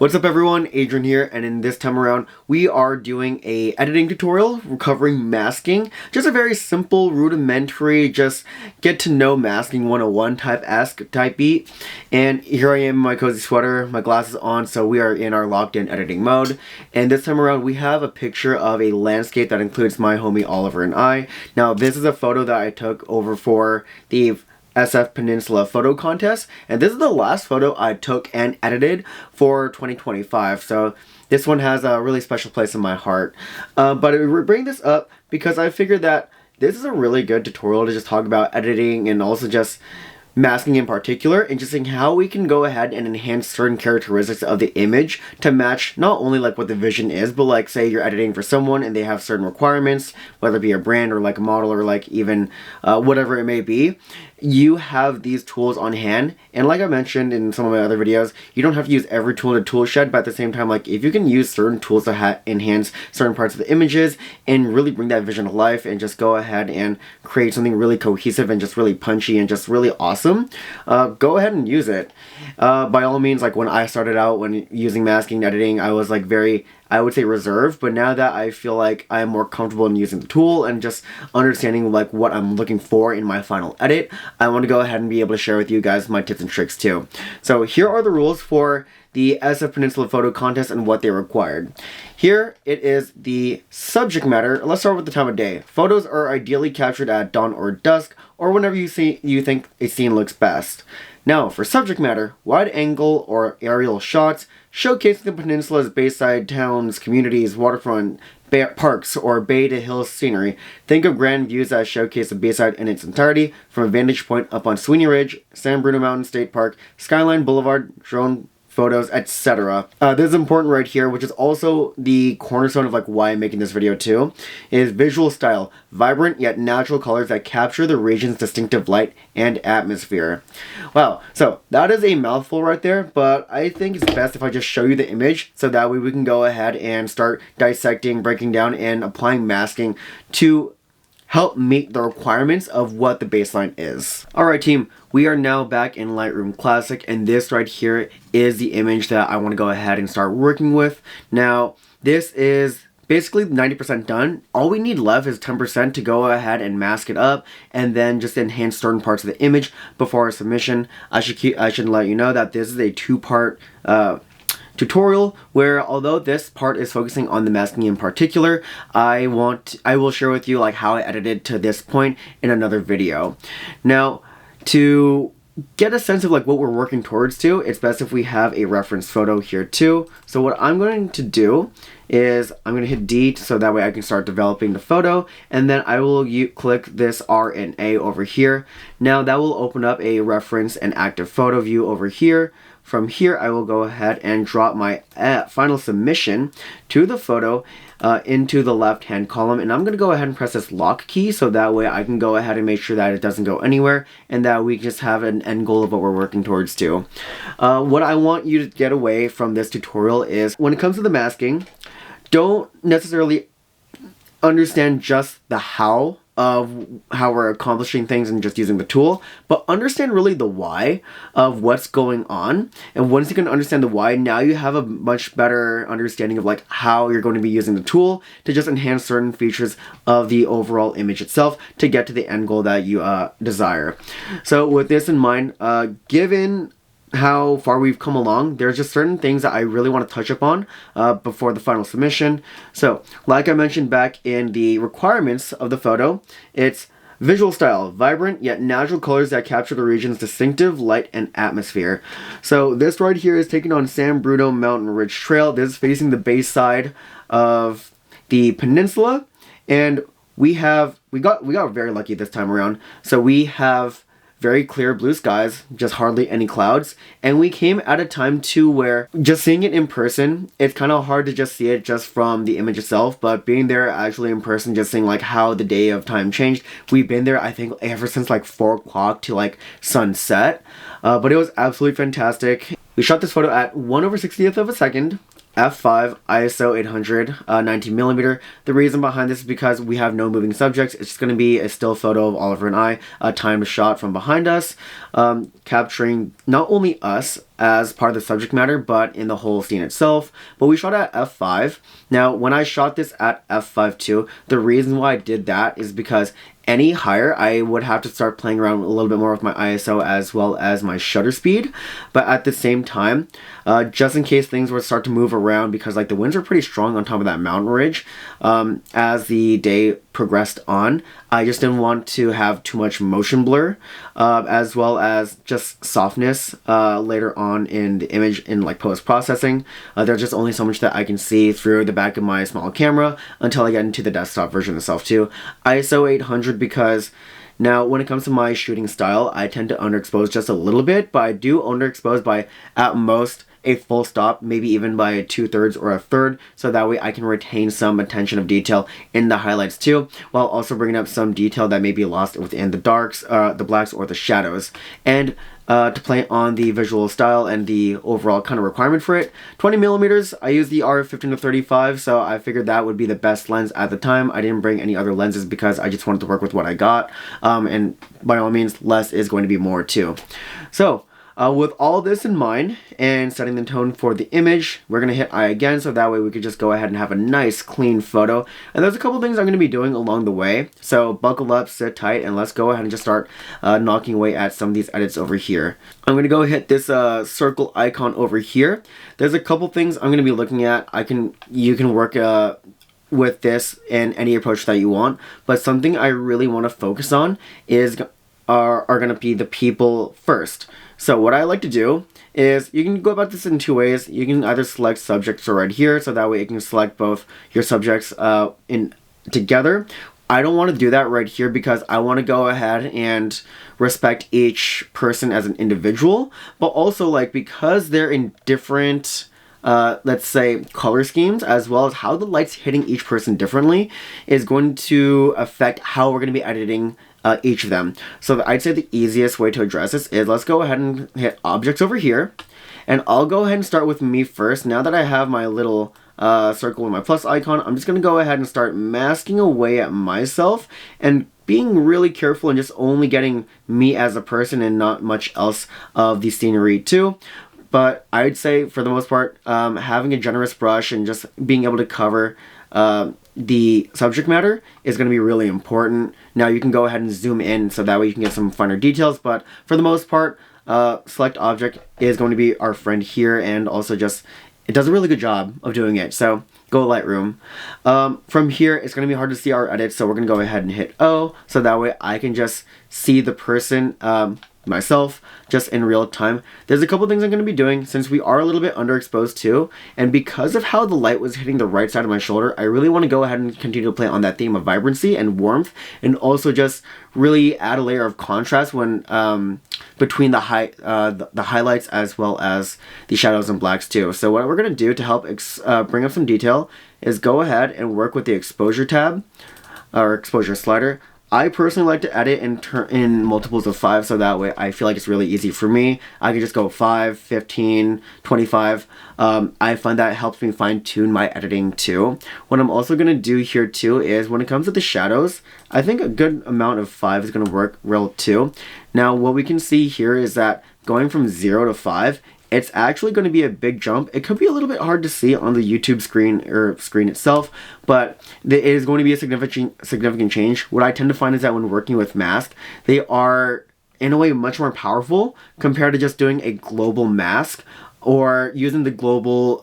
What's up everyone, Adrian here, and in this time around we are doing a editing tutorial covering masking. Just a very simple, rudimentary, just get to know masking 101 type beat. And here I am in my cozy sweater, my glasses on, so we are in our locked in editing mode. And this time around we have a picture of a landscape that includes my homie Oliver and I. Now this is a photo that I took over for the SF Peninsula photo contest, and this is the last photo I took and edited for 2025, so this one has a really special place in my heart. But I bring this up because I figured that this is a really good tutorial to just talk about editing and also just masking in particular, and just seeing how we can go ahead and enhance certain characteristics of the image to match not only like what the vision is, but like say you're editing for someone and they have certain requirements, whether it be a brand or like a model or like even whatever it may be. You have these tools on hand, and like I mentioned in some of my other videos, you don't have to use every tool in a tool shed, but at the same time, like if you can use certain tools to enhance certain parts of the images and really bring that vision to life and just go ahead and create something really cohesive and just really punchy and just really awesome, go ahead and use it. By all means, like when I started out when using masking editing, I was like very, I would say, reserved, but now that I feel like I am more comfortable in using the tool and just understanding like what I'm looking for in my final edit, I want to go ahead and be able to share with you guys my tips and tricks too. So here are the rules for the SF Peninsula photo contest and what they required. Here it is the subject matter. Let's start with the time of day. Photos are ideally captured at dawn or dusk, or whenever you think a scene looks best. Now, for subject matter, wide angle or aerial shots showcasing the peninsula's bayside towns, communities, waterfront, parks, or bay to hill scenery. Think of grand views that showcase the bayside in its entirety, from a vantage point up on Sweeney Ridge, San Bruno Mountain State Park, Skyline Boulevard, drone photos, etc. This is important right here, which is also the cornerstone of like why I'm making this video too, is visual style. Vibrant yet natural colors that capture the region's distinctive light and atmosphere. Wow, so that is a mouthful right there, but I think it's best if I just show you the image so that way we can go ahead and start dissecting, breaking down, and applying masking to help meet the requirements of what the baseline is. Alright team, we are now back in Lightroom Classic, and this right here is the image that I want to go ahead and start working with. Now, this is basically 90% done. All we need left is 10% to go ahead and mask it up and then just enhance certain parts of the image before our submission. I should let you know that this is a two-part tutorial where, although this part is focusing on the masking in particular, I will share with you like how I edited to this point in another video. Now, to get a sense of like what we're working towards to, it's best if we have a reference photo here too. So what I'm going to do is I'm going to hit D so that way I can start developing the photo, and then I will click this R and A over here. Now that will open up a reference and active photo view over here. From here, I will go ahead and drop my final submission to the photo into the left-hand column, and I'm going to go ahead and press this lock key so that way I can go ahead and make sure that it doesn't go anywhere and that we just have an end goal of what we're working towards too. What I want you to get away from this tutorial is, when it comes to the masking, don't necessarily understand just the how of how we're accomplishing things and just using the tool, but understand really the why of what's going on. And once you can understand the why, now you have a much better understanding of like how you're going to be using the tool to just enhance certain features of the overall image itself to get to the end goal that you desire. So with this in mind, given how far we've come along, there's just certain things that I really want to touch upon before the final submission. So, like I mentioned back in the requirements of the photo, it's visual style, vibrant yet natural colors that capture the region's distinctive light and atmosphere. So this right here is taken on San Bruno Mountain Ridge Trail. This is facing the base side of the peninsula, and we got very lucky this time around. So we have very clear blue skies, just hardly any clouds, and we came at a time too where just seeing it in person, it's kind of hard to just see it just from the image itself, but being there actually in person, just seeing like how the day of time changed. We've been there, I think, ever since like 4 o'clock to like sunset, but it was absolutely fantastic. We shot this photo at 1/60th of a second, f5 ISO 800 19mm. The reason behind this is because we have no moving subjects. It's just going to be a still photo of Oliver and I, a timed shot from behind us, capturing not only us as part of the subject matter, but in the whole scene itself. But we shot at f5. Now, when I shot this at f5 too, the reason why I did that is because any higher, I would have to start playing around a little bit more with my ISO as well as my shutter speed. But at the same time, just in case things would start to move around, because like the winds are pretty strong on top of that mountain ridge, as the day progressed on, I just didn't want to have too much motion blur, as well as just softness later on in the image in like post-processing. There's just only so much that I can see through the back of my small camera until I get into the desktop version itself too. ISO 800 because now when it comes to my shooting style, I tend to underexpose just a little bit, but I do underexpose by at most a full stop, maybe even by 2/3 or 1/3, so that way I can retain some attention of detail in the highlights too, while also bringing up some detail that may be lost within the darks, the blacks, or the shadows. And to play on the visual style and the overall kind of requirement for it, 20mm, I used the R15-35, so I figured that would be the best lens at the time. I didn't bring any other lenses because I just wanted to work with what I got, and by all means, less is going to be more too. So, with all this in mind and setting the tone for the image, we're going to hit I again, so that way we could just go ahead and have a nice clean photo. And there's a couple things I'm going to be doing along the way, so buckle up, sit tight, and let's go ahead and just start knocking away at some of these edits over here. I'm going to go hit this circle icon over here. There's a couple things I'm going to be looking at. You can work with this in any approach that you want, but something I really want to focus on are going to be the people first. So what I like to do is, you can go about this in two ways. You can either select subjects right here, so that way you can select both your subjects in together. I don't want to do that right here because I want to go ahead and respect each person as an individual, but also like because they're in different let's say color schemes, as well as how the light's hitting each person differently, is going to affect how we're going to be editing each of them. So I'd say the easiest way to address this is, let's go ahead and hit objects over here, and I'll go ahead and start with me first. Now that I have my little circle with my plus icon, I'm just going to go ahead and start masking away at myself and being really careful and just only getting me as a person and not much else of the scenery too. But I'd say for the most part, having a generous brush and just being able to cover the subject matter is going to be really important. Now you can go ahead and zoom in so that way you can get some finer details, but for the most part, select object is going to be our friend here, and also just, it does a really good job of doing it. So go Lightroom. From here, it's going to be hard to see our edits, so we're going to go ahead and hit O, so that way I can just see the person, myself, just in real time. There's a couple things I'm going to be doing since we are a little bit underexposed too, and because of how the light was hitting the right side of my shoulder, I really want to go ahead and continue to play on that theme of vibrancy and warmth, and also just really add a layer of contrast when between the highlights as well as the shadows and blacks too. So what we're going to do to help bring up some detail is go ahead and work with the exposure tab or exposure slider. I personally like to edit in multiples of 5, so that way I feel like it's really easy for me. I can just go 5, 15, 25. I find that helps me fine tune my editing too. What I'm also going to do here too is, when it comes to the shadows, I think a good amount of 5 is going to work well too. Now what we can see here is that going from 0 to 5, it's actually going to be a big jump. It could be a little bit hard to see on the YouTube screen or screen itself, but it is going to be a significant change. What I tend to find is that when working with mask, they are in a way much more powerful compared to just doing a global mask or using the global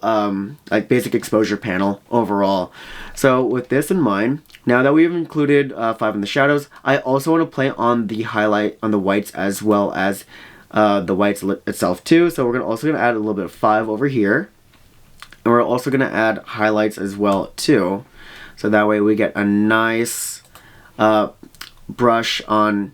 like basic exposure panel overall. So with this in mind, now that we've included 5 in the shadows, I also want to play on the highlight on the whites as well as the whites itself too. So we're also going to add a little bit of 5 over here, and we're also going to add highlights as well too, so that way we get a nice brush on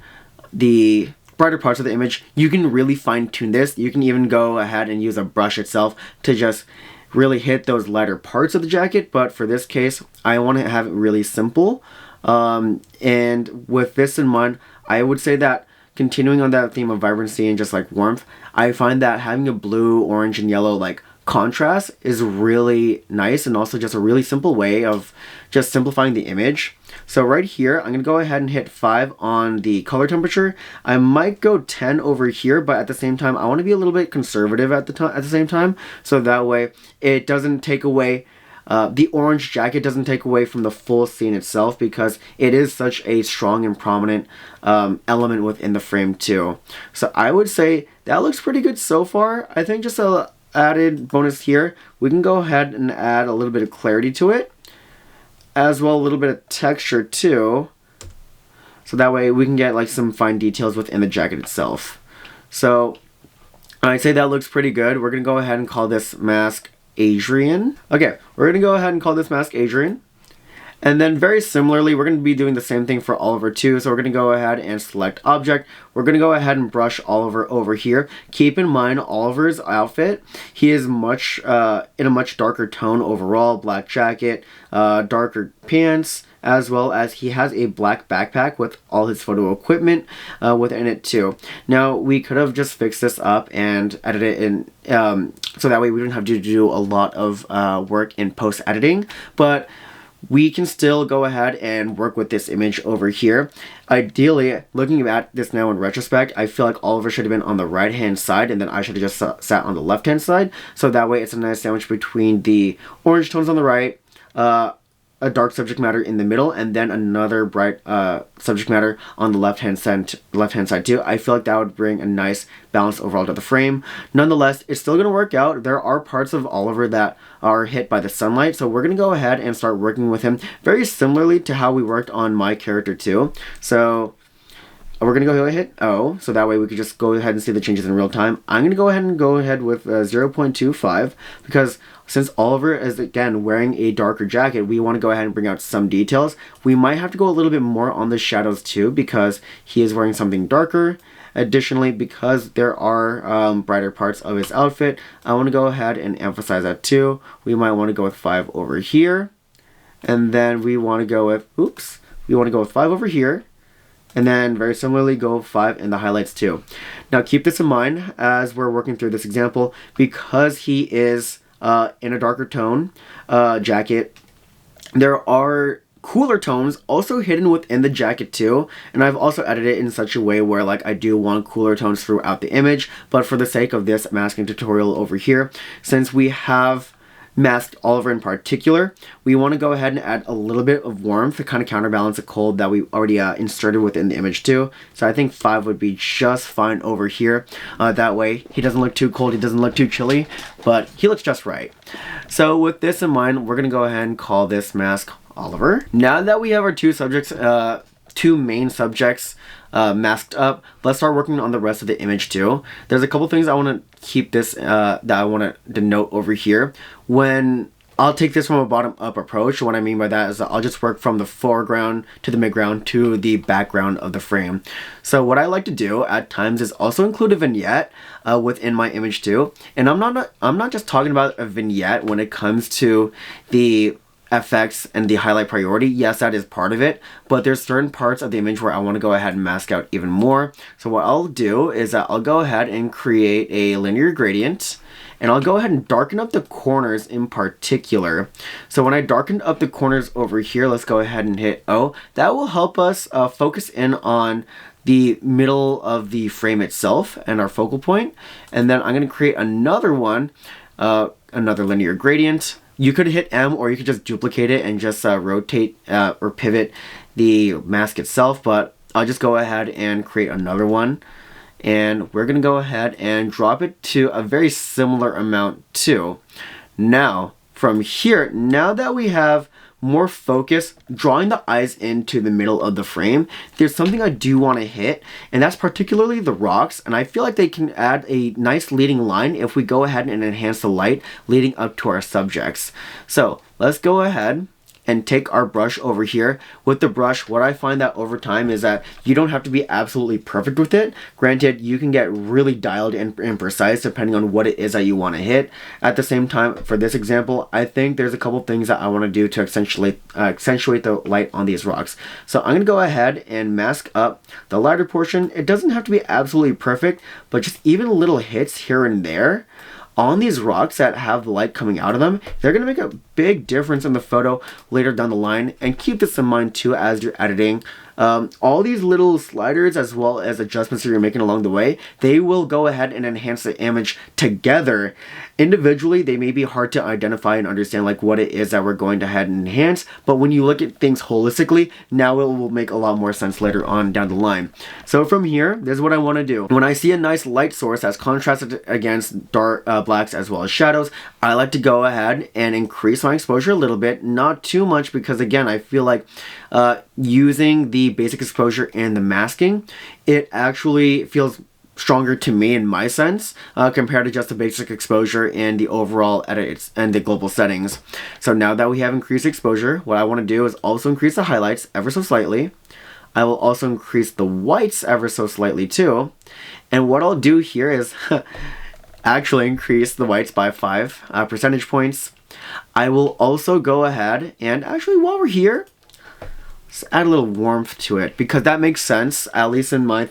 the brighter parts of the image. You can really fine tune this. You can even go ahead and use a brush itself to just really hit those lighter parts of the jacket, but for this case I want to have it really simple, and with this in mind, I would say that continuing on that theme of vibrancy and just like warmth, I find that having a blue, orange, and yellow like contrast is really nice, and also just a really simple way of just simplifying the image. So right here, I'm going to go ahead and hit 5 on the color temperature. I might go 10 over here, but at the same time, I want to be a little bit conservative at the same time, so that way it doesn't take away the orange jacket doesn't take away from the full scene itself, because it is such a strong and prominent element within the frame too. So I would say that looks pretty good so far. I think just a added bonus here, we can go ahead and add a little bit of clarity to it, as well a little bit of texture too, so that way we can get like some fine details within the jacket itself. So I'd say that looks pretty good. We're gonna go ahead and call this mask Adrian. Okay, we're gonna go ahead and call this mask Adrian. And then very similarly, we're going to be doing the same thing for Oliver too. So we're going to go ahead and select object. We're going to go ahead and brush Oliver over here. Keep in mind Oliver's outfit, he is much in a much darker tone overall. Black jacket, darker pants, as well as he has a black backpack with all his photo equipment within it too. Now we could have just fixed this up and edited it in, so that way we don't have to do a lot of work in post editing, but we can still go ahead and work with this image over here. Ideally, looking at this now in retrospect, I feel like Oliver should have been on the right hand side, and then I should have just sat on the left hand side, so that way it's a nice sandwich between the orange tones on the right, a dark subject matter in the middle, and then another bright subject matter on the left hand side too. I feel like that would bring a nice balance overall to the frame. Nonetheless, it's still going to work out. There are parts of Oliver that are hit by the sunlight, so we're going to go ahead and start working with him very similarly to how we worked on my character too. So we're going to go ahead and hit O, so that way we could just go ahead and see the changes in real time. I'm going to go ahead with 0.25, because since Oliver is again wearing a darker jacket, we want to go ahead and bring out some details. We might have to go a little bit more on the shadows too, because he is wearing something darker. Additionally, because there are brighter parts of his outfit, I want to go ahead and emphasize that too. We might want to go with 5 over here, and then we want to go with, we want to go with 5 over here. And then very similarly go 5 in the highlights too. Now keep this in mind as we're working through this example, because he is in a darker tone jacket, there are cooler tones also hidden within the jacket too, and I've also edited it in such a way where like I do want cooler tones throughout the image, but for the sake of this masking tutorial over here, since we have masked Oliver in particular, we want to go ahead and add a little bit of warmth to kind of counterbalance the cold that we already inserted within the image too. So I think 5 would be just fine over here. That way he doesn't look too cold, he doesn't look too chilly, but he looks just right. So with this in mind, we're going to go ahead and call this mask Oliver. Now that we have our two main subjects masked up, let's start working on the rest of the image too. There's a couple things I want to keep this that I want to denote over here. When I'll take this from a bottom up approach, what I mean by that is that I'll just work from the foreground to the midground to the background of the frame. So what I like to do at times is also include a vignette within my image too. And I'm not just talking about a vignette when it comes to the FX and the highlight priority. Yes, that is part of it, but there's certain parts of the image where I want to go ahead and mask out even more. So what I'll do is that I'll go ahead and create a linear gradient, and I'll go ahead and darken up the corners in particular. So when I darken up the corners over here, let's go ahead and hit O. That will help us focus in on the middle of the frame itself and our focal point. And then I'm going to create another one, another linear gradient. You could hit M, or you could just duplicate it and just rotate or pivot the mask itself, but I'll just go ahead and create another one, and we're going to go ahead and drop it to a very similar amount too. Now from here, now that we have more focus, drawing the eyes into the middle of the frame, there's something I do want to hit, and that's particularly the rocks, and I feel like they can add a nice leading line if we go ahead and enhance the light leading up to our subjects. So let's go ahead and take our brush over here. With the brush, what I find that over time is that you don't have to be absolutely perfect with it. Granted, you can get really dialed in and precise depending on what it is that you want to hit. At the same time, for this example, I think there's a couple things that I want to do to accentuate the light on these rocks. So I'm going to go ahead and mask up the lighter portion. It doesn't have to be absolutely perfect, but just even little hits here and there on these rocks that have the light coming out of them, they're going to make a big difference in the photo later down the line. And keep this in mind too as you're editing. All these little sliders as well as adjustments that you're making along the way, they will go ahead and enhance the image together. Individually, they may be hard to identify and understand like what it is that we're going to ahead and enhance, but when you look at things holistically, now it will make a lot more sense later on down the line. So from here, this is what I want to do. When I see a nice light source that's contrasted against dark blacks as well as shadows, I like to go ahead and increase my exposure a little bit, not too much, because again, I feel like using the basic exposure and the masking, it actually feels stronger to me in my sense compared to just the basic exposure and the overall edits and the global settings. So now that we have increased exposure, what I want to do is also increase the highlights ever so slightly. I will also increase the whites ever so slightly too. And what I'll do here is actually increase the whites by 5 percentage points. I will also go ahead and actually, while we're here, add a little warmth to it, because that makes sense, at least in my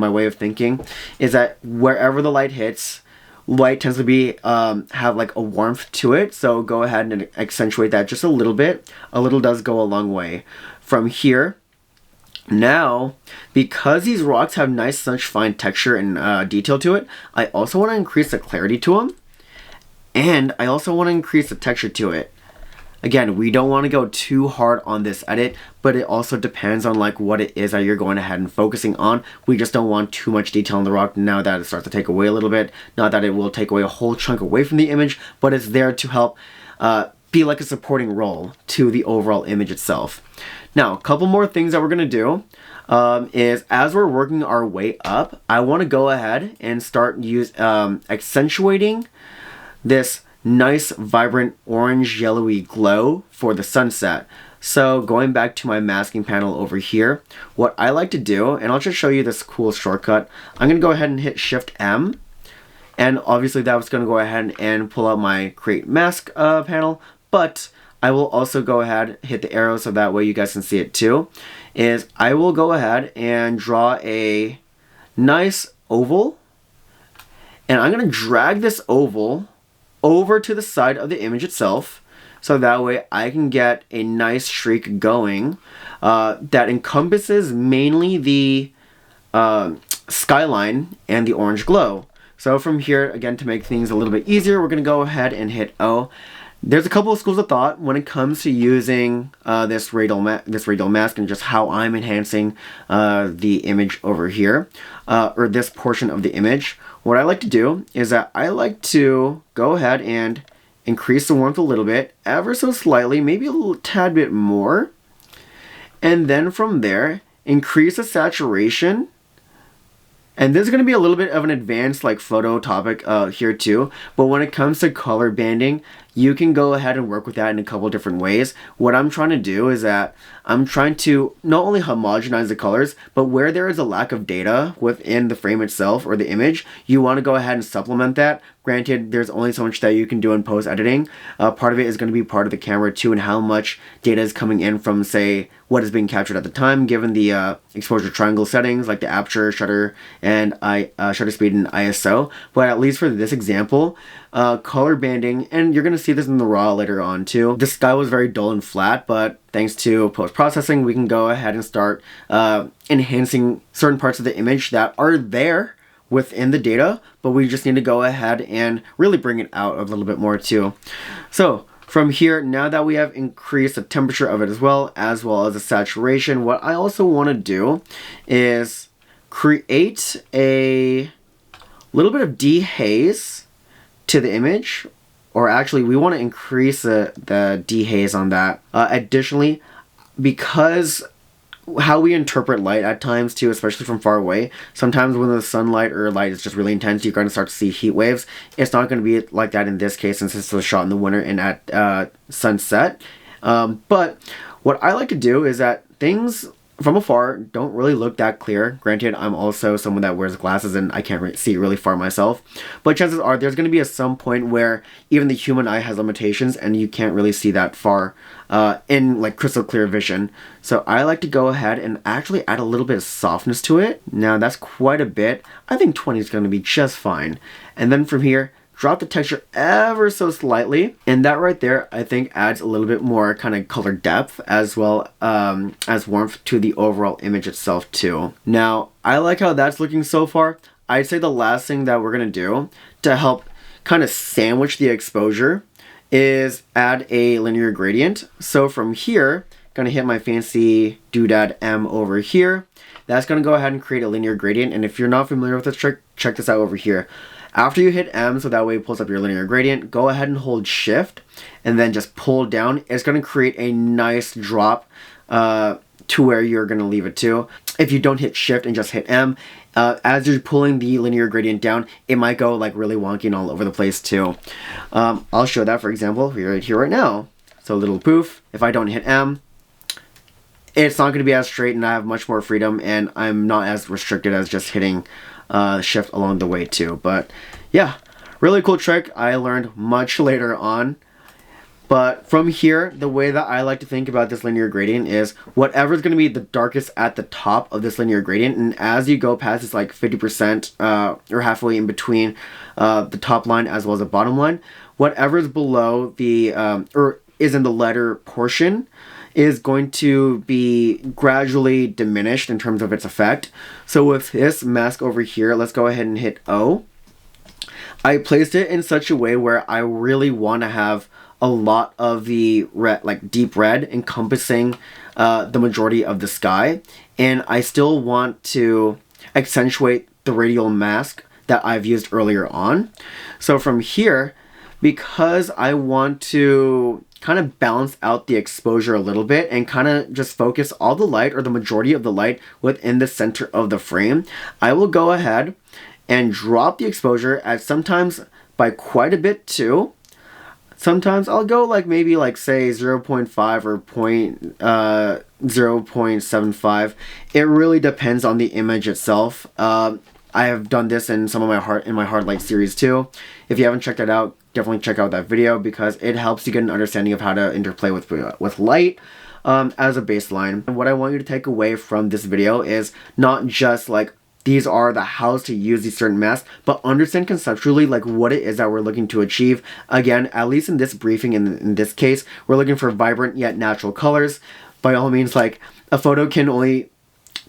way of thinking, is that wherever the light hits, light tends to be have like a warmth to it. So go ahead and accentuate that just a little bit. A little does go a long way. From here, now, because these rocks have nice such fine texture and detail to it, I also want to increase the clarity to them, and I also want to increase the texture to it. Again, we don't want to go too hard on this edit, but it also depends on like what it is that you're going ahead and focusing on. We just don't want too much detail on the rock now that it starts to take away a little bit. Not that it will take away a whole chunk away from the image, but it's there to help be like a supporting role to the overall image itself. Now, a couple more things that we're going to do is as we're working our way up, I want to go ahead and start accentuating this nice vibrant orange yellowy glow for the sunset. So going back to my masking panel over here, what I like to do, and I'll just show you this cool shortcut, I'm going to go ahead and hit Shift M, and obviously that was going to go ahead and pull out my create mask panel, but I will also go ahead and hit the arrow so that way you guys can see it too, is I will go ahead and draw a nice oval, and I'm going to drag this oval over to the side of the image itself, so that way I can get a nice streak going that encompasses mainly the skyline and the orange glow. So from here, again, to make things a little bit easier, we're going to go ahead and hit O. There's a couple of schools of thought when it comes to using this radial mask and just how I'm enhancing the image over here, or this portion of the image. What I like to do is that I like to go ahead and increase the warmth a little bit, ever so slightly, maybe a little tad bit more. And then from there, increase the saturation. And this is going to be a little bit of an advanced like photo topic here too. But when it comes to color banding, you can go ahead and work with that in a couple different ways. What I'm trying to do is that I'm trying to not only homogenize the colors, but where there is a lack of data within the frame itself or the image, you want to go ahead and supplement that. Granted, there's only so much that you can do in post-editing. Part of it is going to be part of the camera too, and how much data is coming in from, say, what is being captured at the time, given the exposure triangle settings, like the aperture, shutter, and shutter speed and ISO. But at least for this example, color banding, and you're going to see this in the raw later on too. The sky was very dull and flat, but thanks to post-processing, we can go ahead and start enhancing certain parts of the image that are there within the data, but we just need to go ahead and really bring it out a little bit more too. So from here, now that we have increased the temperature of it as well as the saturation, what I also want to do is create a little bit of dehaze to the image, or actually we want to increase the dehaze on that. Additionally, because how we interpret light at times too, especially from far away, sometimes when the sunlight or light is just really intense, you're going to start to see heat waves. It's not going to be like that in this case since this was shot in the winter and at sunset. But what I like to do is that things from afar don't really look that clear. Granted, I'm also someone that wears glasses and I can't see really far myself, but chances are there's going to be some point where even the human eye has limitations and you can't really see that far in like crystal clear vision. So I like to go ahead and actually add a little bit of softness to it. Now that's quite a bit. I think 20 is going to be just fine. And then from here, drop the texture ever so slightly. And that right there, I think adds a little bit more kind of color depth as well as warmth to the overall image itself too. Now, I like how that's looking so far. I'd say the last thing that we're gonna do to help kind of sandwich the exposure is add a linear gradient. So from here, gonna hit my fancy doodad M over here. That's gonna go ahead and create a linear gradient. And if you're not familiar with this trick, check this out over here. After you hit M, so that way it pulls up your linear gradient, go ahead and hold Shift and then just pull down. It's gonna create a nice drop to where you're gonna leave it to. If you don't hit Shift and just hit M, as you're pulling the linear gradient down, it might go like really wonky and all over the place too. I'll show that, for example, right here right now. So a little poof. If I don't hit M, it's not going to be as straight, and I have much more freedom, and I'm not as restricted as just hitting Shift along the way too. But yeah, really cool trick I learned much later on. But from here, the way that I like to think about this linear gradient is whatever's going to be the darkest at the top of this linear gradient, and as you go past it's like 50% or halfway in between the top line as well as the bottom line, whatever's below the or is in the letter portion is going to be gradually diminished in terms of its effect. So with this mask over here, let's go ahead and hit O. I placed it in such a way where I really want to have a lot of the red, like deep red, encompassing the majority of the sky, and I still want to accentuate the radial mask that I've used earlier on. So from here, because I want to kind of balance out the exposure a little bit and kind of just focus all the light or the majority of the light within the center of the frame, I will go ahead and drop the exposure at sometimes by quite a bit too. Sometimes I'll go like maybe like say 0.5 or 0.75. It really depends on the image itself. I have done this in some of my hard light series too. If you haven't checked that out, definitely check out that video because it helps you get an understanding of how to interplay with light as a baseline. And what I want you to take away from this video is not just like these are the hows to use these certain masks, but understand conceptually like what it is that we're looking to achieve. Again, at least in this briefing, in this case, we're looking for vibrant yet natural colors. By all means, like a photo can only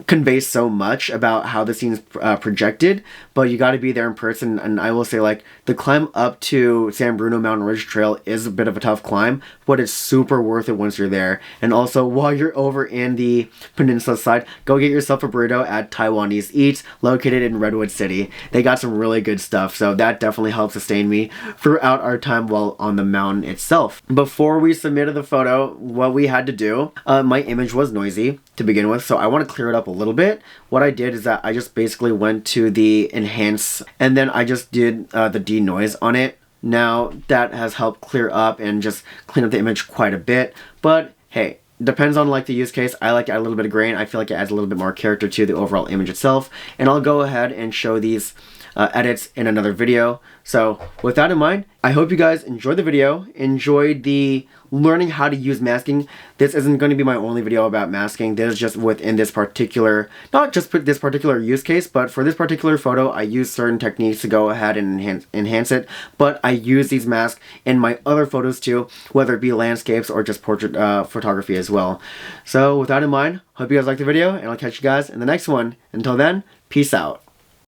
convey so much about how the scene's projected, but you got to be there in person. And I will say, like, the climb up to San Bruno Mountain Ridge Trail is a bit of a tough climb, but it's super worth it once you're there. And also, while you're over in the peninsula side, go get yourself a burrito at Taiwanese Eats, located in Redwood City. They got some really good stuff, so that definitely helped sustain me throughout our time while on the mountain itself. Before we submitted the photo, what we had to do, my image was noisy to begin with, so I want to clear it up a little bit. What I did is that I just basically went to the enhance and then I just did the denoise on it. Now that has helped clear up and just clean up the image quite a bit, but hey, depends on like the use case. I like to add a little bit of grain. I feel like it adds a little bit more character to the overall image itself, and I'll go ahead and show these edits in another video. So with that in mind, I hope you guys enjoyed the video, enjoyed the learning how to use masking. This isn't going to be my only video about masking. This is just within this particular, not just this particular use case, but for this particular photo, I use certain techniques to go ahead and enhance it, but I use these masks in my other photos too, whether it be landscapes or just portrait photography as well. So with that in mind, hope you guys liked the video, and I'll catch you guys in the next one. Until then, peace out.